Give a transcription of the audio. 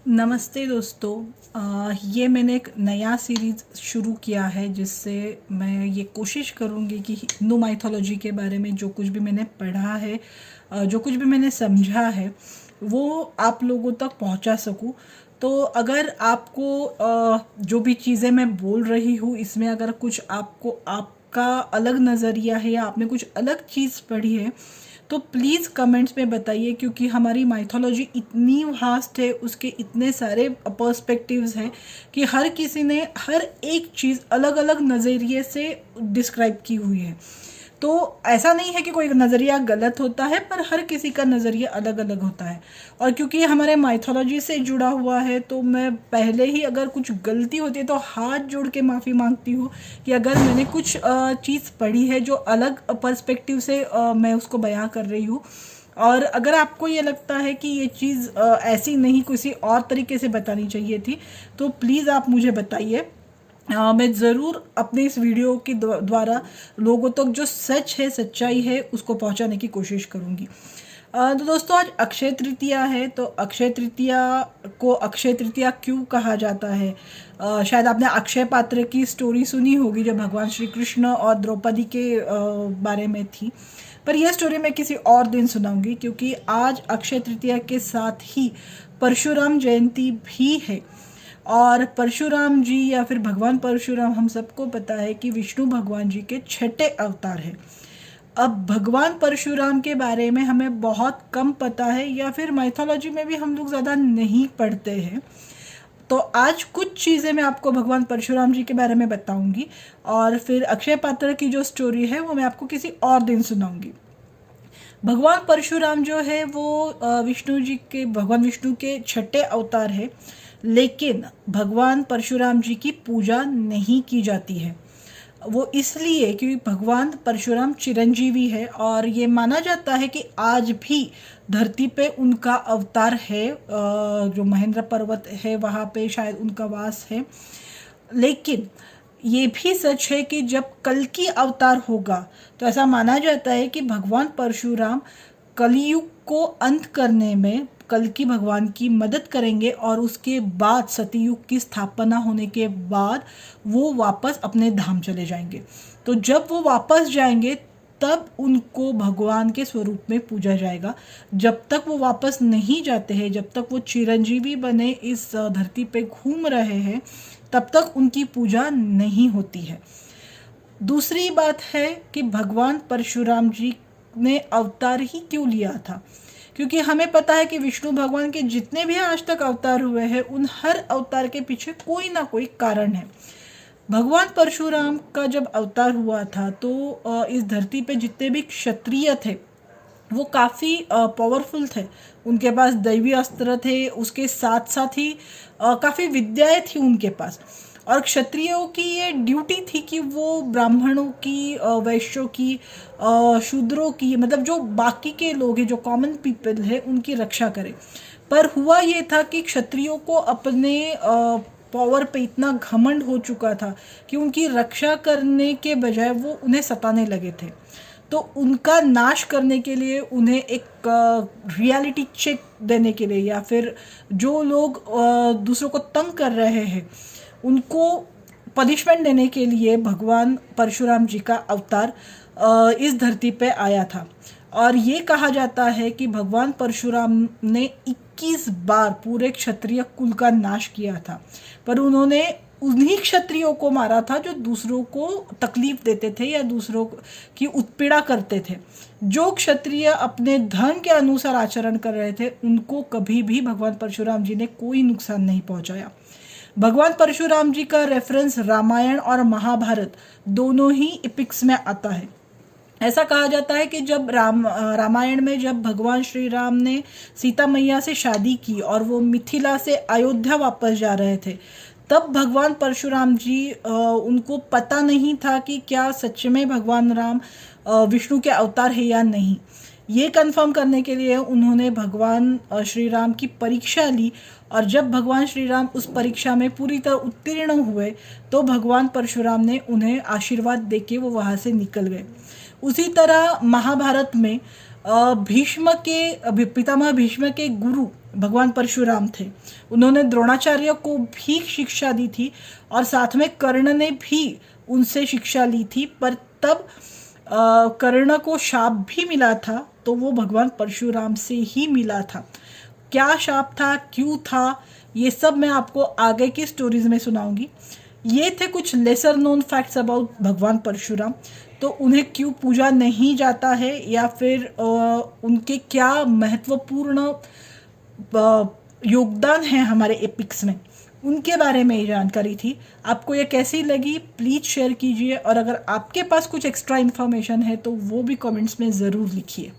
नमस्ते दोस्तों। ये मैंने एक नया सीरीज़ शुरू किया है जिससे मैं ये कोशिश करूँगी कि हिंदू माइथोलॉजी के बारे में जो कुछ भी मैंने पढ़ा है, जो कुछ भी मैंने समझा है, वो आप लोगों तक पहुँचा सकूँ। तो अगर आपको जो भी चीज़ें मैं बोल रही हूँ इसमें अगर कुछ आपको आपका अलग नज़रिया है या आपने कुछ अलग चीज़ पढ़ी है तो प्लीज़ कमेंट्स में बताइए, क्योंकि हमारी माइथोलॉजी इतनी वास्ट है, उसके इतने सारे पर्सपेक्टिव्स हैं कि हर किसी ने हर एक चीज़ अलग अलग नज़रिए से डिस्क्राइब की हुई है। तो ऐसा नहीं है कि कोई नज़रिया गलत होता है, पर हर किसी का नज़रिया अलग अलग होता है। और क्योंकि ये हमारे माइथोलॉजी से जुड़ा हुआ है तो मैं पहले ही अगर कुछ गलती होती है तो हाथ जोड़ के माफ़ी मांगती हूँ कि अगर मैंने कुछ चीज़ पढ़ी है जो अलग पर्सपेक्टिव से मैं उसको बयां कर रही हूँ। और अगर आपको ये लगता है कि ये चीज़ ऐसी नहीं किसी और तरीके से बतानी चाहिए थी तो प्लीज़ आप मुझे बताइए। मैं ज़रूर अपने इस वीडियो के द्वारा लोगों तक जो सच है, सच्चाई है, उसको पहुंचाने की कोशिश करूंगी। तो दोस्तों, आज अक्षय तृतीया है। तो अक्षय तृतीया को अक्षय तृतीया क्यों कहा जाता है? शायद आपने अक्षय पात्र की स्टोरी सुनी होगी जो भगवान श्री कृष्ण और द्रौपदी के बारे में थी, पर यह स्टोरी मैं किसी और दिन सुनाऊंगी, क्योंकि आज अक्षय तृतीया के साथ ही परशुराम जयंती भी है। और परशुराम जी या फिर भगवान परशुराम, हम सबको पता है कि विष्णु भगवान जी के छठे अवतार हैं। अब भगवान परशुराम के बारे में हमें बहुत कम पता है, या फिर माइथोलॉजी में भी हम लोग ज़्यादा नहीं पढ़ते हैं। तो आज कुछ चीज़ें मैं आपको भगवान परशुराम जी के बारे में बताऊंगी, और फिर अक्षय पात्र की जो स्टोरी है वो मैं आपको किसी और दिन सुनाऊंगी। भगवान परशुराम जो है वो भगवान विष्णु के छठे अवतार है, लेकिन भगवान परशुराम जी की पूजा नहीं की जाती है। वो इसलिए क्योंकि भगवान परशुराम चिरंजीवी है, और ये माना जाता है कि आज भी धरती पे उनका अवतार है। जो महेंद्र पर्वत है वहाँ पे शायद उनका वास है। लेकिन ये भी सच है कि जब कल की अवतार होगा तो ऐसा माना जाता है कि भगवान परशुराम कलयुग को अंत करने में कल की भगवान की मदद करेंगे, और उसके बाद सतयुग की स्थापना होने के बाद वो वापस अपने धाम चले जाएंगे। तो जब वो वापस जाएंगे तब उनको भगवान के स्वरूप में पूजा जाएगा। जब तक वो वापस नहीं जाते हैं, जब तक वो चिरंजीवी बने इस धरती पे घूम रहे हैं, तब तक उनकी पूजा नहीं होती है। दूसरी बात है कि भगवान परशुराम जी ने अवतार ही क्यों लिया था, क्योंकि हमें पता है कि विष्णु भगवान के जितने भी आज तक अवतार हुए हैं उन हर अवतार के पीछे कोई ना कोई कारण है। भगवान परशुराम का जब अवतार हुआ था तो इस धरती पे जितने भी क्षत्रिय थे वो काफ़ी पावरफुल थे। उनके पास दैवी अस्त्र थे, उसके साथ साथ ही काफ़ी विद्याएं थी उनके पास। और क्षत्रियों की ये ड्यूटी थी कि वो ब्राह्मणों की, वैश्यों की, शूद्रों की, मतलब जो बाकी के लोग हैं, जो कॉमन पीपल है, उनकी रक्षा करें। पर हुआ ये था कि क्षत्रियों को अपने पावर पे इतना घमंड हो चुका था कि उनकी रक्षा करने के बजाय वो उन्हें सताने लगे थे। तो उनका नाश करने के लिए उन्हें एक रियलिटी चेक देने के लिए, या फिर जो लोग दूसरों को तंग कर रहे हैं उनको पनिशमेंट देने के लिए भगवान परशुराम जी का अवतार इस धरती पे आया था। और ये कहा जाता है कि भगवान परशुराम ने 21 बार पूरे क्षत्रिय कुल का नाश किया था, पर उन्होंने उन्हीं क्षत्रियों को मारा था जो दूसरों को तकलीफ देते थे या दूसरों की उत्पीड़ा करते थे। जो क्षत्रिय अपने धर्म के अनुसार आचरण कर रहे थे उनको कभी भी भगवान परशुराम जी ने कोई नुकसान नहीं पहुंचाया। भगवान परशुराम जी का रेफरेंस रामायण और महाभारत दोनों ही एपिक्स में आता है। ऐसा कहा जाता है कि जब रामायण में जब भगवान श्री राम ने सीता मैया से शादी की और वो मिथिला से अयोध्या वापस जा रहे थे, तब भगवान परशुराम जी, उनको पता नहीं था कि क्या सच में भगवान राम विष्णु के अवतार है या नहीं। ये कंफर्म करने के लिए उन्होंने भगवान श्री राम की परीक्षा ली, और जब भगवान श्री राम उस परीक्षा में पूरी तरह उत्तीर्ण हुए तो भगवान परशुराम ने उन्हें आशीर्वाद देके वो वहाँ से निकल गए। उसी तरह महाभारत में भीष्म के पितामह भीष्म के गुरु भगवान परशुराम थे। उन्होंने द्रोणाचार्य को भी शिक्षा दी थी और साथ में कर्ण ने भी उनसे शिक्षा ली थी, पर तब कर्ण को शाप भी मिला था तो वो भगवान परशुराम से ही मिला था। क्या शाप था, क्यों था, ये सब मैं आपको आगे की स्टोरीज में सुनाऊंगी। ये थे कुछ लेसर नोन फैक्ट्स अबाउट भगवान परशुराम। तो उन्हें क्यों पूजा नहीं जाता है या फिर उनके क्या महत्वपूर्ण योगदान है हमारे एपिक्स में, उनके बारे में ये जानकारी थी। आपको ये कैसी लगी प्लीज़ शेयर कीजिए, और अगर आपके पास कुछ एक्स्ट्रा इन्फॉर्मेशन है तो वो भी कमेंट्स में ज़रूर लिखिए।